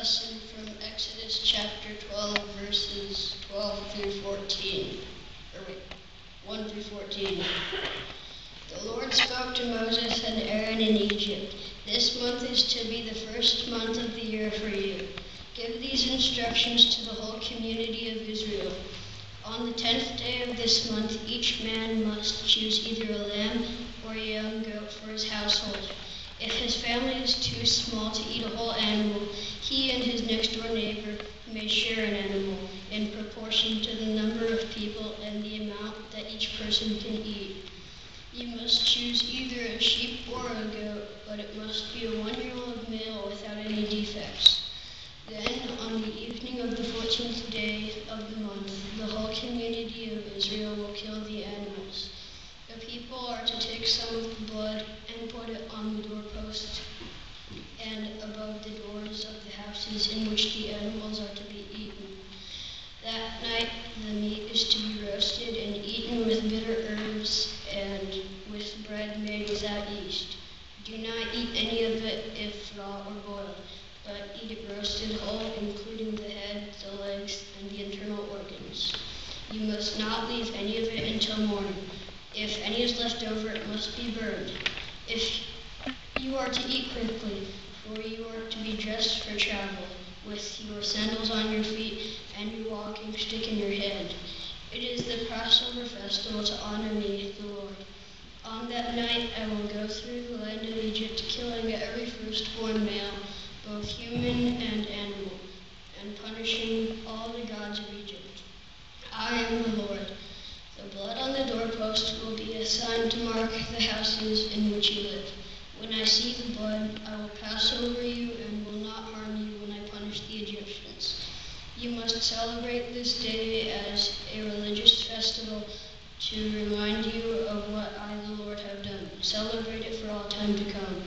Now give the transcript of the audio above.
lesson from Exodus chapter 12, verses 12 through 14. 1 through 14. The Lord spoke to Moses and Aaron in Egypt. This month is to be the first month of the year for you. Give these instructions to the whole community of Israel. On the 10th day of this month, each man must choose either a lamb or a young goat for his household. If his family is too small to eat a whole animal, he and his next-door neighbor may share an animal in proportion to the number of people and the amount that each person can eat. You must choose either a sheep or a goat, but it must be a 1-year-old male without any defects. Then, on the evening of the 14th day of the month, the whole community of Israel will kill the animals. The people are to take some of the blood and put it on the doorpost and above the doors of the houses in which the animals are to be eaten. That night, the meat is to be roasted and eaten with bitter herbs and with bread made without yeast. Do not eat any of it if raw or boiled, but eat it roasted whole, including the head, the legs, and the internal organs. You must not leave any of it until morning. If any is left over, it must be burned. If you are to eat quickly, for you are to be dressed for travel, with your sandals on your feet and your walking stick in your hand. It is the Passover festival to honor me, the Lord. On that night I will go through the land of Egypt, killing every firstborn male, both human and animal, and punishing all the gods of Egypt. I am the Lord. The blood on the doorpost will be a sign to mark the houses in which you live. When I see the blood, I will pass over you and will not harm you when I punish the Egyptians. You must celebrate this day as a religious festival to remind you of what I, the Lord, have done. Celebrate it for all time to come.